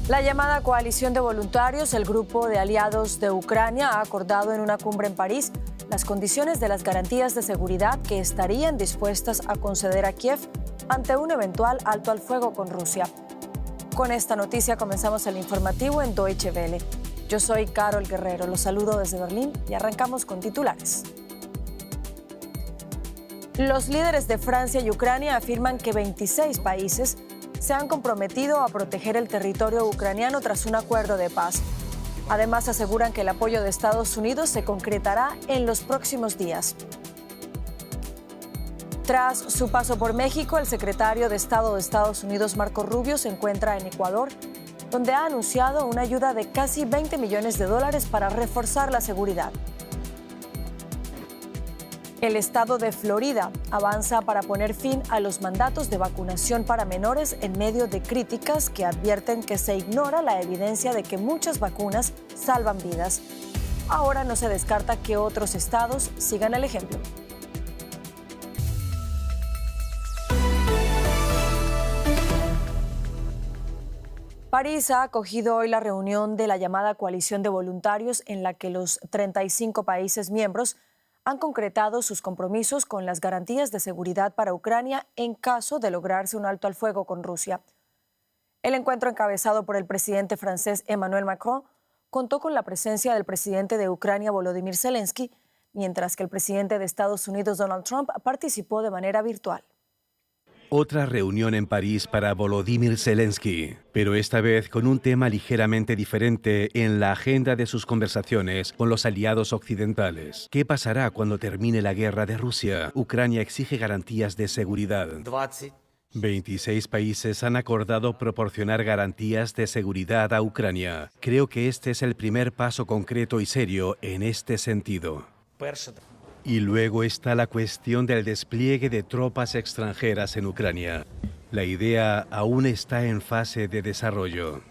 La llamada Coalición de Voluntarios, el grupo de aliados de Ucrania, ha acordado en una cumbre en París las condiciones de las garantías de seguridad que estarían dispuestas a conceder a Kiev ante un eventual alto al fuego con Rusia. Con esta noticia comenzamos el informativo en Deutsche Welle. Yo soy Carol Guerrero, los saludo desde Berlín y arrancamos con titulares. Los líderes de Francia y Ucrania afirman que 26 países se han comprometido a proteger el territorio ucraniano tras un acuerdo de paz. Además, aseguran que el apoyo de Estados Unidos se concretará en los próximos días. Tras su paso por México, el secretario de Estado de Estados Unidos, Marco Rubio, se encuentra en Ecuador, donde ha anunciado una ayuda de casi $20 millones para reforzar la seguridad. El estado de Florida avanza para poner fin a los mandatos de vacunación para menores en medio de críticas que advierten que se ignora la evidencia de que muchas vacunas salvan vidas. Ahora no se descarta que otros estados sigan el ejemplo. París ha acogido hoy la reunión de la llamada Coalición de Voluntarios, en la que los 35 países miembros han concretado sus compromisos con las garantías de seguridad para Ucrania en caso de lograrse un alto al fuego con Rusia. El encuentro, encabezado por el presidente francés Emmanuel Macron, contó con la presencia del presidente de Ucrania, Volodymyr Zelensky, mientras que el presidente de Estados Unidos, Donald Trump, participó de manera virtual. Otra reunión en París para Volodymyr Zelensky, pero esta vez con un tema ligeramente diferente en la agenda de sus conversaciones con los aliados occidentales. ¿Qué pasará cuando termine la guerra de Rusia? Ucrania exige garantías de seguridad. 26 países han acordado proporcionar garantías de seguridad a Ucrania. Creo que este es el primer paso concreto y serio en este sentido. Y luego está la cuestión del despliegue de tropas extranjeras en Ucrania. La idea aún está en fase de desarrollo.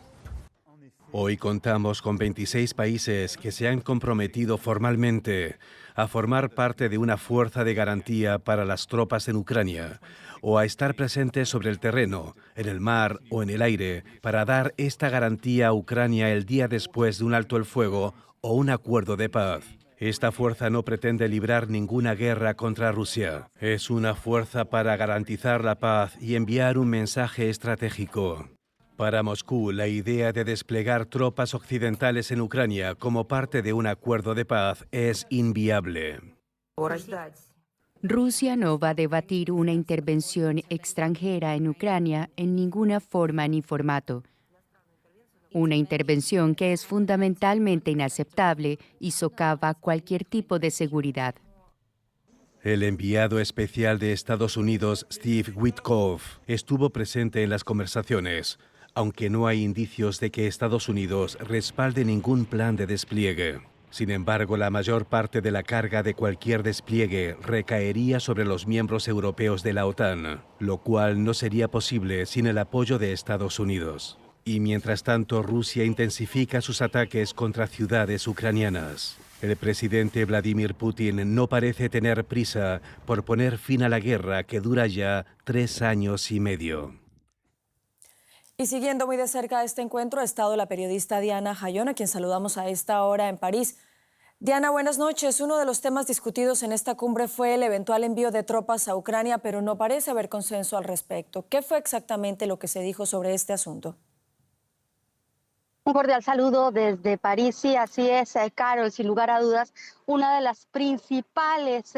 Hoy contamos con 26 países que se han comprometido formalmente a formar parte de una fuerza de garantía para las tropas en Ucrania, o a estar presentes sobre el terreno, en el mar o en el aire, para dar esta garantía a Ucrania el día después de un alto el fuego o un acuerdo de paz. Esta fuerza no pretende librar ninguna guerra contra Rusia. Es una fuerza para garantizar la paz y enviar un mensaje estratégico. Para Moscú, la idea de desplegar tropas occidentales en Ucrania como parte de un acuerdo de paz es inviable. Rusia no va a debatir una intervención extranjera en Ucrania en ninguna forma ni formato. Una intervención que es fundamentalmente inaceptable y socava cualquier tipo de seguridad. El enviado especial de Estados Unidos, Steve Witkoff, estuvo presente en las conversaciones, aunque no hay indicios de que Estados Unidos respalde ningún plan de despliegue. Sin embargo, la mayor parte de la carga de cualquier despliegue recaería sobre los miembros europeos de la OTAN, lo cual no sería posible sin el apoyo de Estados Unidos. Y mientras tanto, Rusia intensifica sus ataques contra ciudades ucranianas. El presidente Vladimir Putin no parece tener prisa por poner fin a la guerra que dura ya 3 años y medio. Y siguiendo muy de cerca este encuentro ha estado la periodista Diana Jayón, a quien saludamos a esta hora en París. Diana, buenas noches. Uno de los temas discutidos en esta cumbre fue el eventual envío de tropas a Ucrania, pero no parece haber consenso al respecto. ¿Qué fue exactamente lo que se dijo sobre este asunto? Un cordial saludo desde París. Sí, así es, Carol, sin lugar a dudas, una de las principales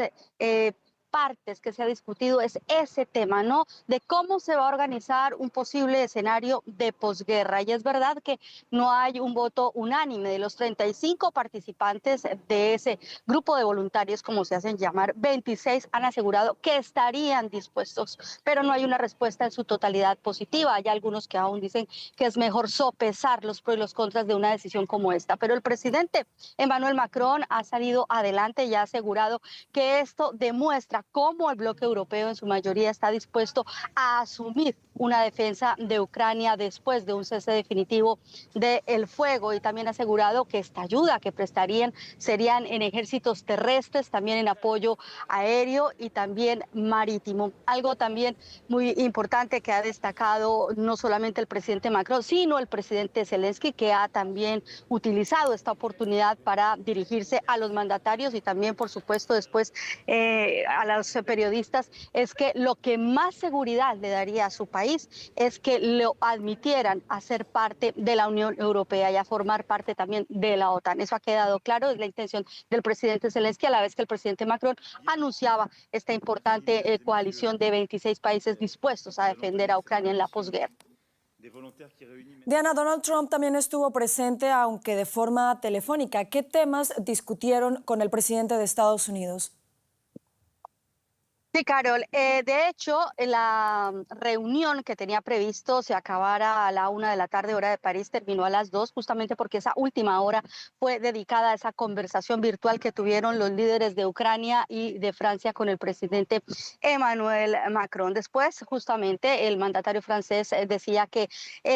partes que se ha discutido es ese tema, ¿no? De cómo se va a organizar un posible escenario de posguerra. Y es verdad que no hay un voto unánime de los 35 participantes de ese grupo de voluntarios, como se hacen llamar. 26 han asegurado que estarían dispuestos, pero no hay una respuesta en su totalidad positiva. Hay algunos que aún dicen que es mejor sopesar los pros y los contras de una decisión como esta. Pero el presidente Emmanuel Macron ha salido adelante y ha asegurado que esto demuestra muestra cómo el bloque europeo en su mayoría está dispuesto a asumir una defensa de Ucrania después de un cese definitivo del fuego, y también ha asegurado que esta ayuda que prestarían serían en ejércitos terrestres, también en apoyo aéreo y también marítimo. Algo también muy importante que ha destacado no solamente el presidente Macron, sino el presidente Zelensky, que ha también utilizado esta oportunidad para dirigirse a los mandatarios y también, por supuesto, después a los periodistas, es que lo que más seguridad le daría a su país es que lo admitieran a ser parte de la Unión Europea y a formar parte también de la OTAN. Eso ha quedado claro, es la intención del presidente Zelensky, a la vez que el presidente Macron anunciaba esta importante coalición de 26 países dispuestos a defender a Ucrania en la posguerra. Diana, Donald Trump también estuvo presente, aunque de forma telefónica. ¿Qué temas discutieron con el presidente de Estados Unidos? Sí, Carol. De hecho, la reunión que tenía previsto se acabara a la 1 de la tarde, hora de París, terminó a las 2, justamente porque esa última hora fue dedicada a esa conversación virtual que tuvieron los líderes de Ucrania y de Francia con el presidente Emmanuel Macron. Después, justamente, el mandatario francés decía que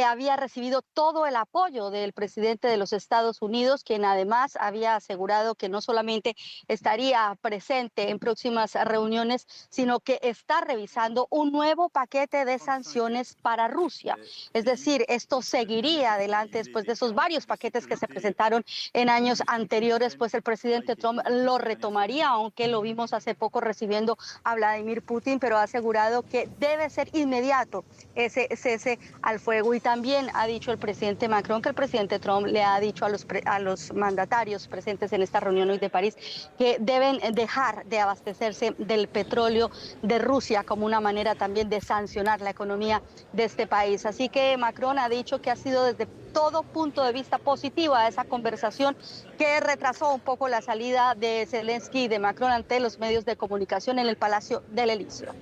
había recibido todo el apoyo del presidente de los Estados Unidos, quien además había asegurado que no solamente estaría presente en próximas reuniones, sino que está revisando un nuevo paquete de sanciones para Rusia. Es decir, esto seguiría adelante después de esos varios paquetes que se presentaron en años anteriores, pues el presidente Trump lo retomaría, aunque lo vimos hace poco recibiendo a Vladimir Putin, pero ha asegurado que debe ser inmediato ese cese al fuego. Y también ha dicho el presidente Macron que el presidente Trump le ha dicho a los mandatarios presentes en esta reunión hoy de París que deben dejar de abastecerse del petróleo de Rusia como una manera también de sancionar la economía de este país. Así que Macron ha dicho que ha sido desde todo punto de vista positiva esa conversación, que retrasó un poco la salida de Zelensky y de Macron ante los medios de comunicación en el Palacio del Elíseo.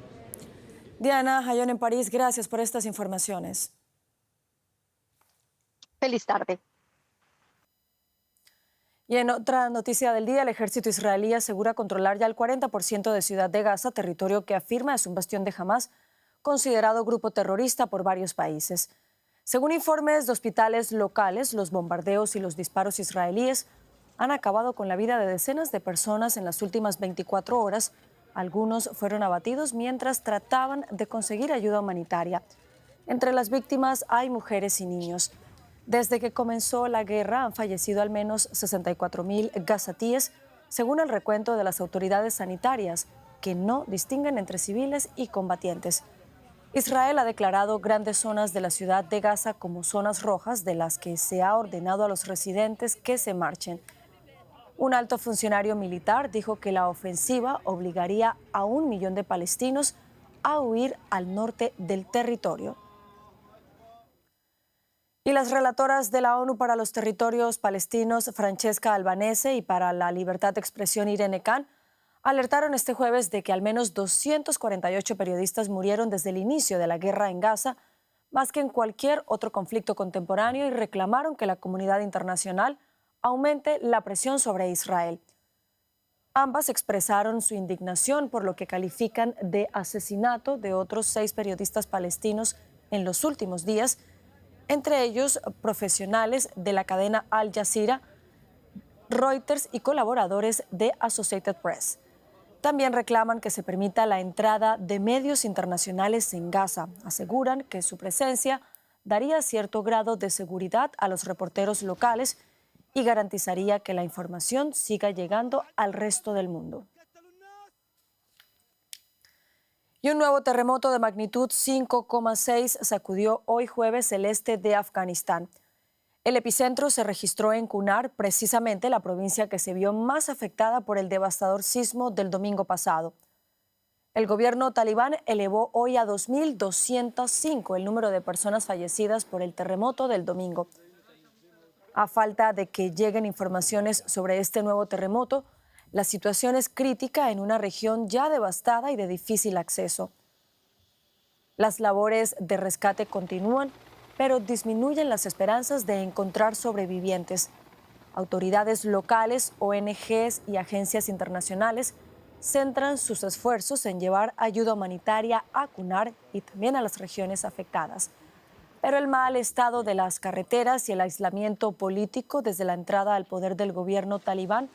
Diana Hayón en París, gracias por estas informaciones. Feliz tarde. Y en otra noticia del día, el ejército israelí asegura controlar ya el 40% de Ciudad de Gaza, territorio que afirma es un bastión de Hamás, considerado grupo terrorista por varios países. Según informes de hospitales locales, los bombardeos y los disparos israelíes han acabado con la vida de decenas de personas en las últimas 24 horas. Algunos fueron abatidos mientras trataban de conseguir ayuda humanitaria. Entre las víctimas hay mujeres y niños. Desde que comenzó la guerra han fallecido al menos 64.000 gazatíes, según el recuento de las autoridades sanitarias, que no distinguen entre civiles y combatientes. Israel ha declarado grandes zonas de la ciudad de Gaza como zonas rojas, de las que se ha ordenado a los residentes que se marchen. Un alto funcionario militar dijo que la ofensiva obligaría a 1 millón de palestinos a huir al norte del territorio. Y las relatoras de la ONU para los territorios palestinos, Francesca Albanese, y para la libertad de expresión, Irene Khan, alertaron este jueves de que al menos 248 periodistas murieron desde el inicio de la guerra en Gaza, más que en cualquier otro conflicto contemporáneo, y reclamaron que la comunidad internacional aumente la presión sobre Israel. Ambas expresaron su indignación por lo que califican de asesinato de otros 6 periodistas palestinos en los últimos días, entre ellos profesionales de la cadena Al Jazeera, Reuters y colaboradores de Associated Press. También reclaman que se permita la entrada de medios internacionales en Gaza. Aseguran que su presencia daría cierto grado de seguridad a los reporteros locales y garantizaría que la información siga llegando al resto del mundo. Y un nuevo terremoto de magnitud 5,6 sacudió hoy jueves el este de Afganistán. El epicentro se registró en Kunar, precisamente la provincia que se vio más afectada por el devastador sismo del domingo pasado. El gobierno talibán elevó hoy a 2.205 el número de personas fallecidas por el terremoto del domingo. A falta de que lleguen informaciones sobre este nuevo terremoto, la situación es crítica en una región ya devastada y de difícil acceso. Las labores de rescate continúan, pero disminuyen las esperanzas de encontrar sobrevivientes. Autoridades locales, ONGs y agencias internacionales centran sus esfuerzos en llevar ayuda humanitaria a Kunar y también a las regiones afectadas. Pero el mal estado de las carreteras y el aislamiento político desde la entrada al poder del gobierno talibán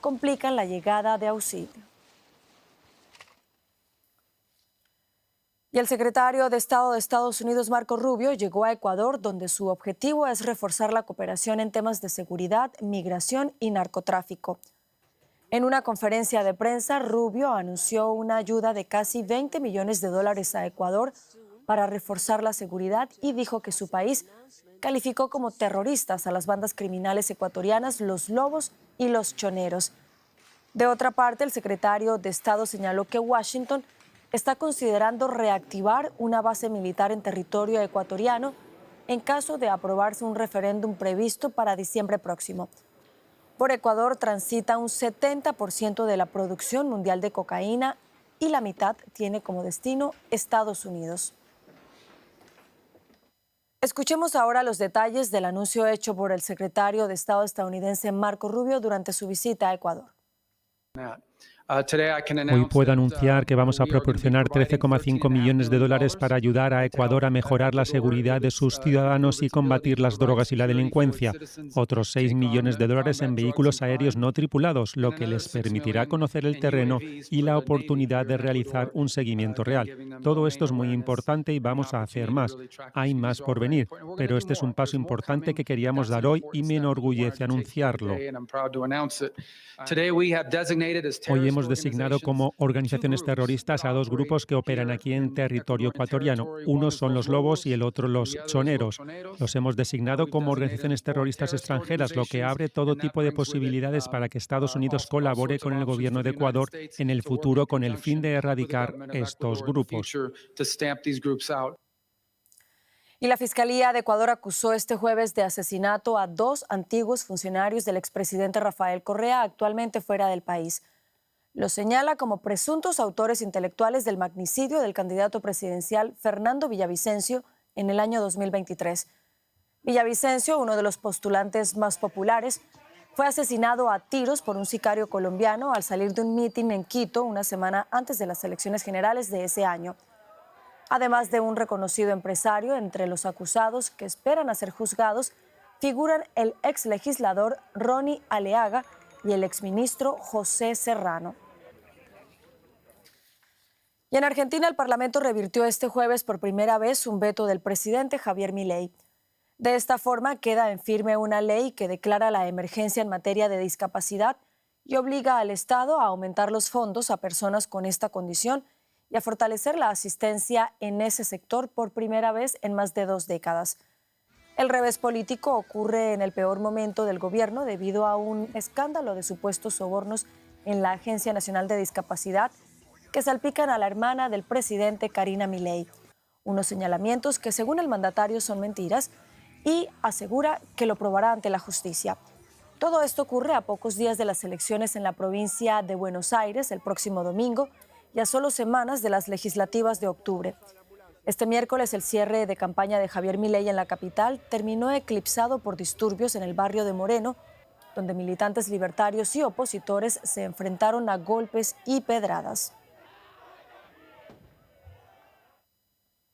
complican la llegada de auxilio. Y el secretario de Estado de Estados Unidos, Marco Rubio, llegó a Ecuador, donde su objetivo es reforzar la cooperación en temas de seguridad, migración y narcotráfico. En una conferencia de prensa, Rubio anunció una ayuda de casi $20 millones a Ecuador para reforzar la seguridad y dijo que su país calificó como terroristas a las bandas criminales ecuatorianas, los Lobos y los Choneros. De otra parte, el secretario de Estado señaló que Washington está considerando reactivar una base militar en territorio ecuatoriano en caso de aprobarse un referéndum previsto para diciembre próximo. Por Ecuador transita un 70% de la producción mundial de cocaína y la mitad tiene como destino Estados Unidos. Escuchemos ahora los detalles del anuncio hecho por el secretario de Estado estadounidense Marco Rubio durante su visita a Ecuador. Hoy puedo anunciar que vamos a proporcionar $13,5 millones para ayudar a Ecuador a mejorar la seguridad de sus ciudadanos y combatir las drogas y la delincuencia. Otros $6 millones en vehículos aéreos no tripulados, lo que les permitirá conocer el terreno y la oportunidad de realizar un seguimiento real. Todo esto es muy importante y vamos a hacer más. Hay más por venir, pero este es un paso importante que queríamos dar hoy y me enorgullece anunciarlo. Hoy hemos designado como organizaciones terroristas a dos grupos que operan aquí en territorio ecuatoriano. Unos son los Lobos y el otro los Choneros. Los hemos designado como organizaciones terroristas extranjeras, lo que abre todo tipo de posibilidades para que Estados Unidos colabore con el gobierno de Ecuador en el futuro con el fin de erradicar estos grupos. Y la Fiscalía de Ecuador acusó este jueves de asesinato a 2 antiguos funcionarios del expresidente Rafael Correa, actualmente fuera del país. Los señala como presuntos autores intelectuales del magnicidio del candidato presidencial Fernando Villavicencio en el año 2023. Villavicencio, uno de los postulantes más populares, fue asesinado a tiros por un sicario colombiano al salir de un mitin en Quito una semana antes de las elecciones generales de ese año. Además de un reconocido empresario, entre los acusados que esperan a ser juzgados figuran el ex legislador Ronnie Aleaga y el exministro José Serrano. Y en Argentina, el Parlamento revirtió este jueves por primera vez un veto del presidente Javier Milei. De esta forma, queda en firme una ley que declara la emergencia en materia de discapacidad y obliga al Estado a aumentar los fondos a personas con esta condición y a fortalecer la asistencia en ese sector por primera vez en más de 2 décadas. El revés político ocurre en el peor momento del gobierno debido a un escándalo de supuestos sobornos en la Agencia Nacional de Discapacidad que salpican a la hermana del presidente, Karina Milei. Unos señalamientos que, según el mandatario, son mentiras y asegura que lo probará ante la justicia. Todo esto ocurre a pocos días de las elecciones en la provincia de Buenos Aires el próximo domingo y a solo semanas de las legislativas de octubre. Este miércoles el cierre de campaña de Javier Milei en la capital terminó eclipsado por disturbios en el barrio de Moreno, donde militantes libertarios y opositores se enfrentaron a golpes y pedradas.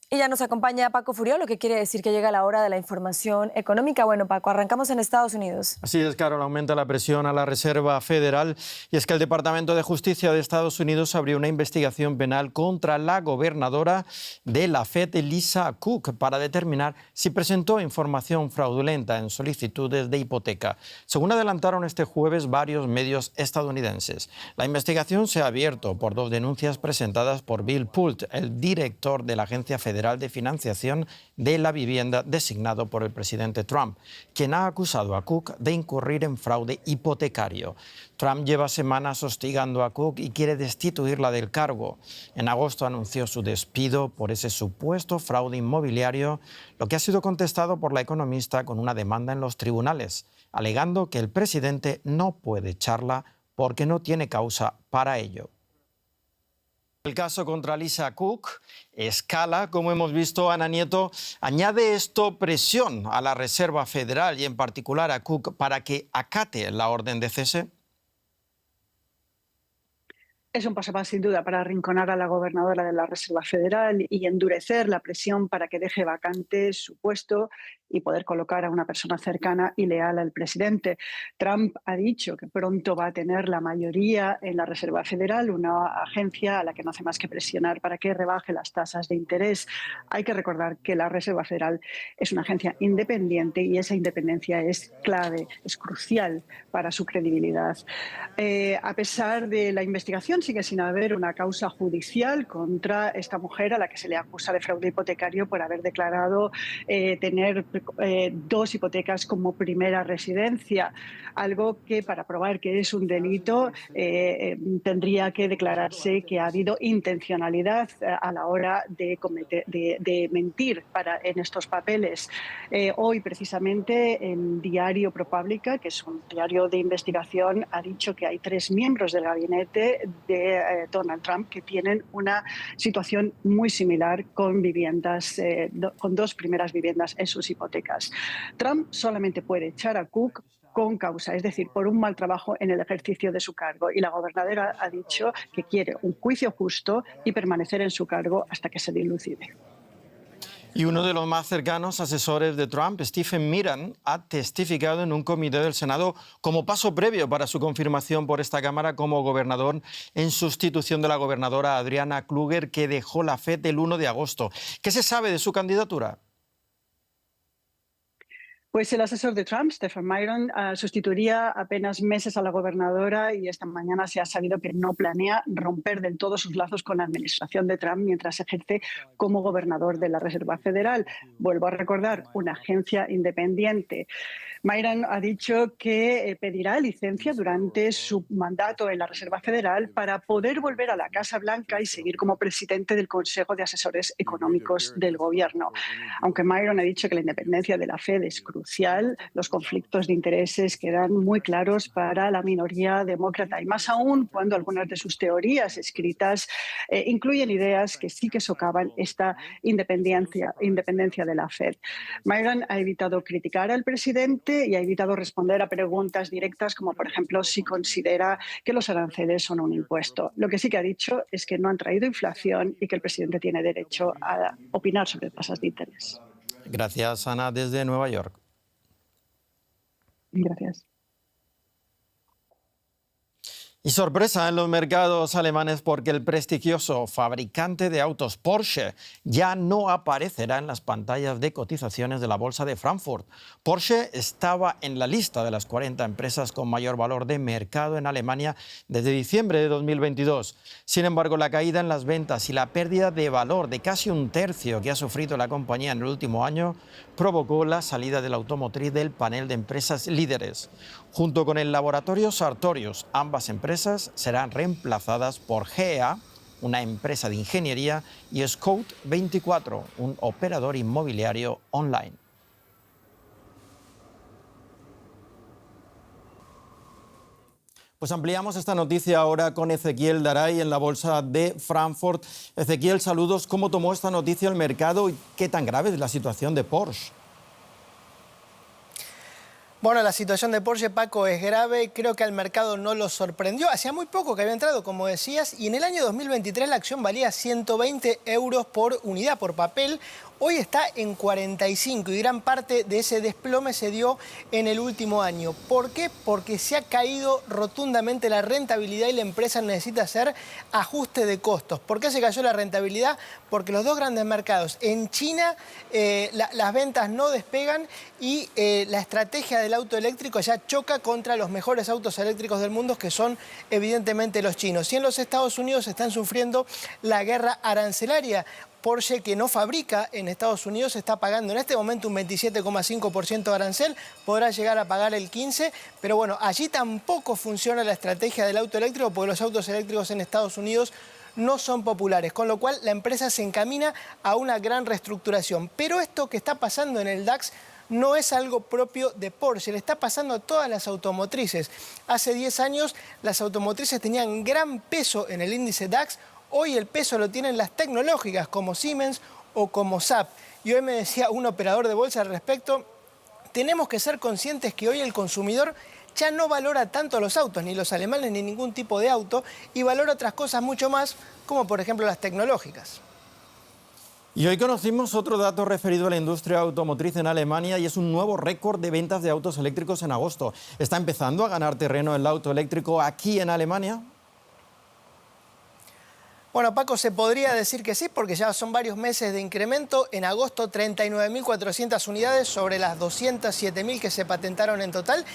Y ya nos acompaña Paco Furió, lo que quiere decir que llega la hora de la información económica. Bueno, Paco, arrancamos en Estados Unidos. Así es, Carol, aumenta la presión a la Reserva Federal y es que el Departamento de Justicia de Estados Unidos abrió una investigación penal contra la gobernadora de la Fed, Lisa Cook, para determinar si presentó información fraudulenta en solicitudes de hipoteca, según adelantaron este jueves varios medios estadounidenses. La investigación se ha abierto por 2 denuncias presentadas por Bill Pult, el director de la Agencia Federal de Financiación de la Vivienda designado por el presidente Trump, quien ha acusado a Cook de incurrir en fraude hipotecario. Trump lleva semanas hostigando a Cook y quiere destituirla del cargo. En agosto anunció su despido por ese supuesto fraude inmobiliario, lo que ha sido contestado por la economista con una demanda en los tribunales, alegando que el presidente no puede echarla porque no tiene causa para ello. El caso contra Lisa Cook escala, como hemos visto, Ana Nieto. ¿Añade esto presión a la Reserva Federal y en particular a Cook para que acate la orden de cese? Es un paso más, sin duda, para arrinconar a la gobernadora de la Reserva Federal y endurecer la presión para que deje vacante su puesto y poder colocar a una persona cercana y leal al presidente. Trump ha dicho que pronto va a tener la mayoría en la Reserva Federal, una agencia a la que no hace más que presionar para que rebaje las tasas de interés. Hay que recordar que la Reserva Federal es una agencia independiente y esa independencia es clave, es crucial para su credibilidad. A pesar de la investigación, sigue sin haber una causa judicial contra esta mujer a la que se le acusa de fraude hipotecario por haber declarado tener 2 hipotecas como primera residencia, algo que para probar que es un delito tendría que declararse que ha habido intencionalidad a la hora de mentir en estos papeles. Hoy precisamente el diario ProPublica, que es un diario de investigación, ha dicho que hay 3 miembros del gabinete de Donald Trump que tienen una situación muy similar con viviendas, con 2 primeras viviendas en sus hipotecas. Trump solamente puede echar a Cook con causa, es decir, por un mal trabajo en el ejercicio de su cargo. Y la gobernadora ha dicho que quiere un juicio justo y permanecer en su cargo hasta que se dilucide. Y uno de los más cercanos asesores de Trump, Stephen Miller, ha testificado en un comité del Senado como paso previo para su confirmación por esta Cámara como gobernador en sustitución de la gobernadora Adriana Kluger, que dejó la FED el 1 de agosto. ¿Qué se sabe de su candidatura? Pues el asesor de Trump, Stephen Miller, sustituiría apenas meses a la gobernadora y esta mañana se ha sabido que no planea romper del todo sus lazos con la administración de Trump mientras ejerce como gobernador de la Reserva Federal. Vuelvo a recordar, una agencia independiente. Miller ha dicho que pedirá licencia durante su mandato en la Reserva Federal para poder volver a la Casa Blanca y seguir como presidente del Consejo de Asesores Económicos del Gobierno. Aunque Miller ha dicho que la independencia de la FED es crucial, los conflictos de intereses quedan muy claros para la minoría demócrata y más aún cuando algunas de sus teorías escritas incluyen ideas que sí que socavan esta independencia de la FED. Miller ha evitado criticar al presidente y ha evitado responder a preguntas directas como, por ejemplo, si considera que los aranceles son un impuesto. Lo que sí que ha dicho es que no han traído inflación y que el presidente tiene derecho a opinar sobre tasas de interés. Gracias, Ana, desde Nueva York. Gracias. Y sorpresa en los mercados alemanes porque el prestigioso fabricante de autos Porsche ya no aparecerá en las pantallas de cotizaciones de la bolsa de Frankfurt. Porsche estaba en la lista de las 40 empresas con mayor valor de mercado en Alemania desde diciembre de 2022. Sin embargo, la caída en las ventas y la pérdida de valor de casi un tercio que ha sufrido la compañía en el último año provocó la salida de la automotriz del panel de empresas líderes. Junto con el laboratorio Sartorius, ambas empresas serán reemplazadas por GEA, una empresa de ingeniería, y Scout24, un operador inmobiliario online. Pues ampliamos esta noticia ahora con Ezequiel Daray en la bolsa de Frankfurt. Ezequiel, saludos. ¿Cómo tomó esta noticia el mercado y qué tan grave es la situación de Porsche? Bueno, la situación de Porsche, Paco, es grave. Creo que al mercado no lo sorprendió. Hacía muy poco que había entrado, como decías, y en el año 2023 la acción valía 120 euros por unidad, por papel. Hoy está en 45 y gran parte de ese desplome se dio en el último año. ¿Por qué? Porque se ha caído rotundamente la rentabilidad y la empresa necesita hacer ajuste de costos. ¿Por qué se cayó la rentabilidad? Porque los 2 grandes mercados, en China las ventas no despegan y la estrategia del auto eléctrico ya choca contra los mejores autos eléctricos del mundo, que son evidentemente los chinos. Y en los Estados Unidos están sufriendo la guerra arancelaria. Porsche, que no fabrica en Estados Unidos, está pagando en este momento un 27,5% de arancel, podrá llegar a pagar el 15%, pero bueno, allí tampoco funciona la estrategia del auto eléctrico porque los autos eléctricos en Estados Unidos no son populares, con lo cual la empresa se encamina a una gran reestructuración. Pero esto que está pasando en el DAX no es algo propio de Porsche, le está pasando a todas las automotrices. Hace 10 años las automotrices tenían gran peso en el índice DAX. Hoy el peso lo tienen las tecnológicas como Siemens o como SAP. Y hoy me decía un operador de bolsa al respecto, tenemos que ser conscientes que hoy el consumidor ya no valora tanto los autos, ni los alemanes ni ningún tipo de auto, y valora otras cosas mucho más, como por ejemplo las tecnológicas. Y hoy conocimos otro dato referido a la industria automotriz en Alemania y es un nuevo récord de ventas de autos eléctricos en agosto. ¿Está empezando a ganar terreno el auto eléctrico aquí en Alemania? Bueno, Paco, se podría decir que sí, porque ya son varios meses de incremento. En agosto, 39.400 unidades sobre las 207.000 que se patentaron en total.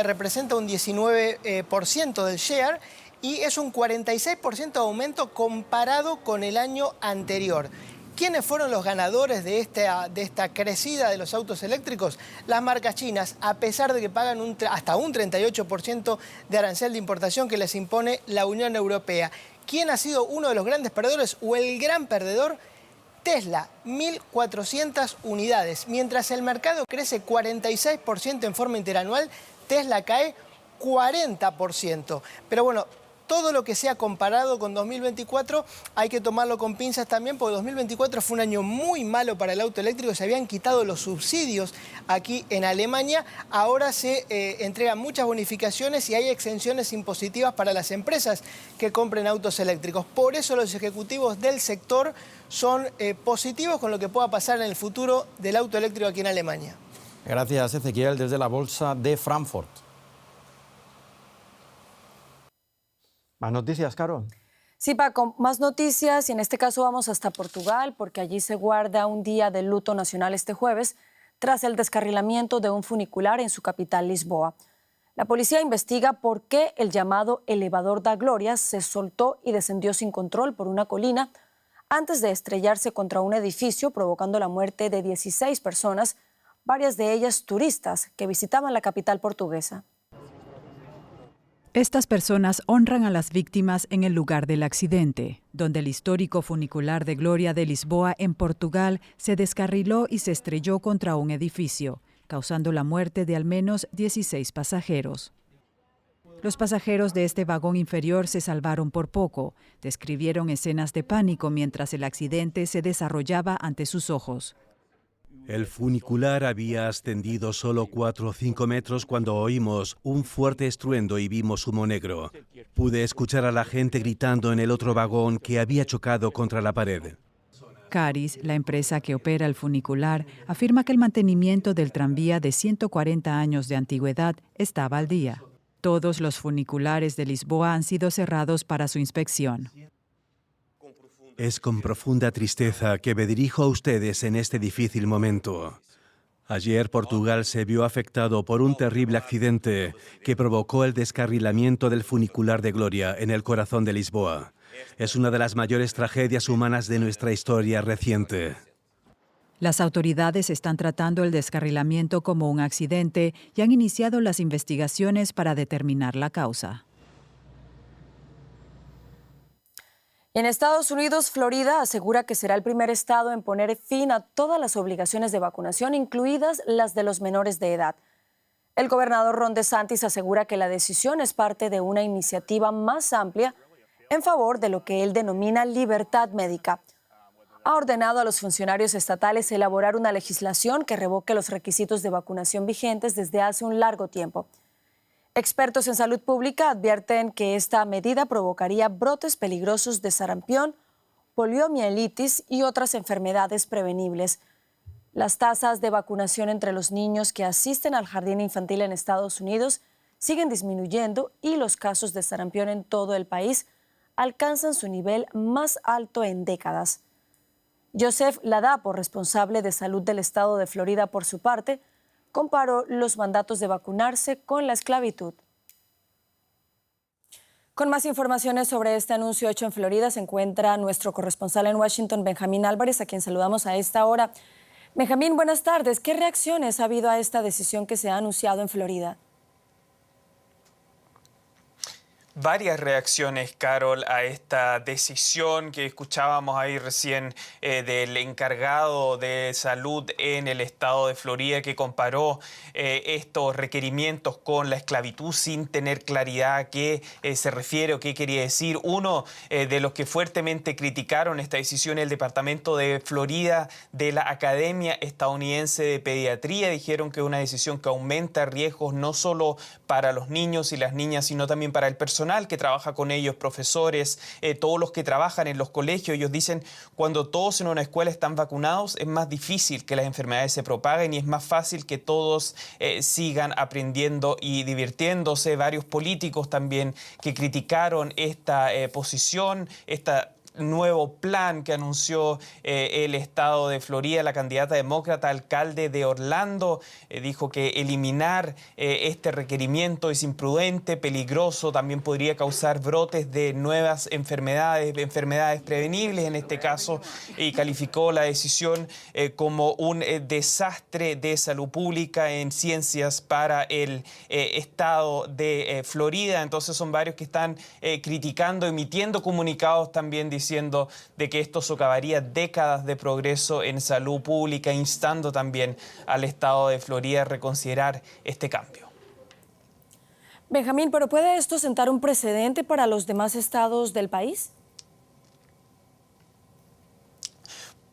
Representa un 19% del share y es un 46% de aumento comparado con el año anterior. ¿Quiénes fueron los ganadores de esta crecida de los autos eléctricos? Las marcas chinas, a pesar de que pagan hasta un 38% de arancel de importación que les impone la Unión Europea. ¿Quién ha sido uno de los grandes perdedores o el gran perdedor? Tesla, 1.400 unidades. Mientras el mercado crece 46% en forma interanual, Tesla cae 40%. Pero bueno, todo lo que sea comparado con 2024 hay que tomarlo con pinzas también, porque 2024 fue un año muy malo para el auto eléctrico. Se habían quitado los subsidios aquí en Alemania. Ahora se entregan muchas bonificaciones y hay exenciones impositivas para las empresas que compren autos eléctricos. Por eso los ejecutivos del sector son positivos con lo que pueda pasar en el futuro del auto eléctrico aquí en Alemania. Gracias, Ezequiel, desde la Bolsa de Frankfurt. ¿Más noticias, Caro? Sí, Paco, más noticias y en este caso vamos hasta Portugal porque allí se guarda un día de luto nacional este jueves tras el descarrilamiento de un funicular en su capital, Lisboa. La policía investiga por qué el llamado elevador da Gloria se soltó y descendió sin control por una colina antes de estrellarse contra un edificio, provocando la muerte de 16 personas, varias de ellas turistas que visitaban la capital portuguesa. Estas personas honran a las víctimas en el lugar del accidente, donde el histórico funicular de Gloria de Lisboa, en Portugal, se descarriló y se estrelló contra un edificio, causando la muerte de al menos 16 pasajeros. Los pasajeros de este vagón inferior se salvaron por poco, describieron escenas de pánico mientras el accidente se desarrollaba ante sus ojos. El funicular había ascendido solo 4 o 5 metros cuando oímos un fuerte estruendo y vimos humo negro. Pude escuchar a la gente gritando en el otro vagón que había chocado contra la pared. Caris, la empresa que opera el funicular, afirma que el mantenimiento del tranvía de 140 años de antigüedad estaba al día. Todos los funiculares de Lisboa han sido cerrados para su inspección. Es con profunda tristeza que me dirijo a ustedes en este difícil momento. Ayer Portugal se vio afectado por un terrible accidente que provocó el descarrilamiento del funicular de Gloria en el corazón de Lisboa. Es una de las mayores tragedias humanas de nuestra historia reciente. Las autoridades están tratando el descarrilamiento como un accidente y han iniciado las investigaciones para determinar la causa. En Estados Unidos, Florida asegura que será el primer estado en poner fin a todas las obligaciones de vacunación, incluidas las de los menores de edad. El gobernador Ron DeSantis asegura que la decisión es parte de una iniciativa más amplia en favor de lo que él denomina libertad médica. Ha ordenado a los funcionarios estatales elaborar una legislación que revoque los requisitos de vacunación vigentes desde hace un largo tiempo. Expertos en salud pública advierten que esta medida provocaría brotes peligrosos de sarampión, poliomielitis y otras enfermedades prevenibles. Las tasas de vacunación entre los niños que asisten al jardín infantil en Estados Unidos siguen disminuyendo y los casos de sarampión en todo el país alcanzan su nivel más alto en décadas. Joseph Ladapo, responsable de salud del estado de Florida, por su parte, comparó los mandatos de vacunarse con la esclavitud. Con más informaciones sobre este anuncio hecho en Florida se encuentra nuestro corresponsal en Washington, Benjamín Álvarez, a quien saludamos a esta hora. Benjamín, buenas tardes. ¿Qué reacciones ha habido a esta decisión que se ha anunciado en Florida? varias reacciones, Carol, a esta decisión que escuchábamos ahí recién del encargado de salud en el estado de Florida, que comparó estos requerimientos con la esclavitud sin tener claridad a qué se refiere o qué quería decir. Uno de los que fuertemente criticaron esta decisión, el departamento de Florida de la Academia Estadounidense de Pediatría, dijeron que es una decisión que aumenta riesgos no solo para los niños y las niñas, sino también para el personal que trabaja con ellos, profesores, todos los que trabajan en los colegios. Ellos dicen, cuando todos en una escuela están vacunados, es más difícil que las enfermedades se propaguen y es más fácil que todos sigan aprendiendo y divirtiéndose. Varios políticos también que criticaron esta posición, esta nuevo plan que anunció el estado de Florida. La candidata demócrata alcalde de Orlando dijo que eliminar este requerimiento es imprudente, peligroso, también podría causar brotes de nuevas enfermedades prevenibles en este caso, y calificó la decisión como un desastre de salud pública en ciencias para el estado de Florida. Entonces son varios que están criticando, emitiendo comunicados también diciendo de que esto socavaría décadas de progreso en salud pública, instando también al estado de Florida a reconsiderar este cambio. Benjamín, ¿pero puede esto sentar un precedente para los demás estados del país?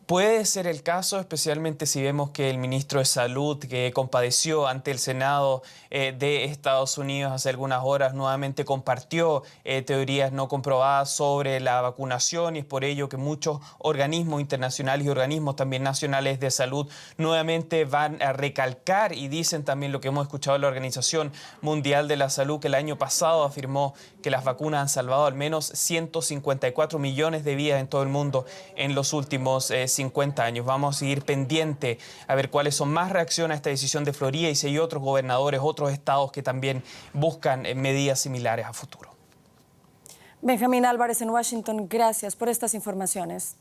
Puede ser el caso, especialmente si vemos que el ministro de Salud, que compadeció ante el Senado de Estados Unidos hace algunas horas, nuevamente compartió teorías no comprobadas sobre la vacunación, y es por ello que muchos organismos internacionales y organismos también nacionales de salud nuevamente van a recalcar y dicen también lo que hemos escuchado de la Organización Mundial de la Salud, que el año pasado afirmó que las vacunas han salvado al menos 154 millones de vidas en todo el mundo en los últimos 50 años. Vamos a seguir pendiente a ver cuáles son más reacciones a esta decisión de Florida y si hay otros gobernadores, otros estados que también buscan medidas similares a futuro. Benjamín Álvarez en Washington, gracias por estas informaciones.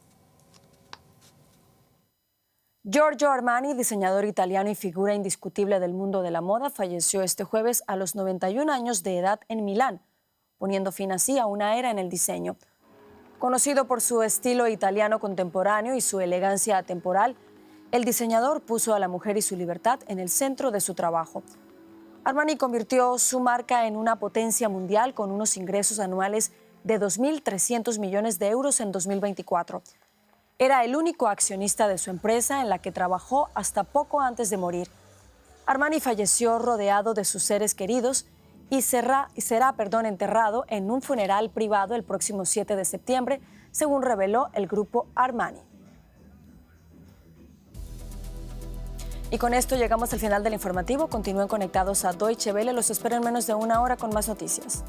Giorgio Armani, diseñador italiano y figura indiscutible del mundo de la moda, falleció este jueves a los 91 años de edad en Milán, poniendo fin así a una era en el diseño. Conocido por su estilo italiano contemporáneo y su elegancia atemporal, el diseñador puso a la mujer y su libertad en el centro de su trabajo. Armani convirtió su marca en una potencia mundial con unos ingresos anuales de 2.300 millones de euros en 2024. Era el único accionista de su empresa en la que trabajó hasta poco antes de morir. Armani falleció rodeado de sus seres queridos y será enterrado en un funeral privado el próximo 7 de septiembre, según reveló el grupo Armani. Y con esto llegamos al final del informativo. Continúen conectados a Deutsche Welle. Los espero en menos de una hora con más noticias.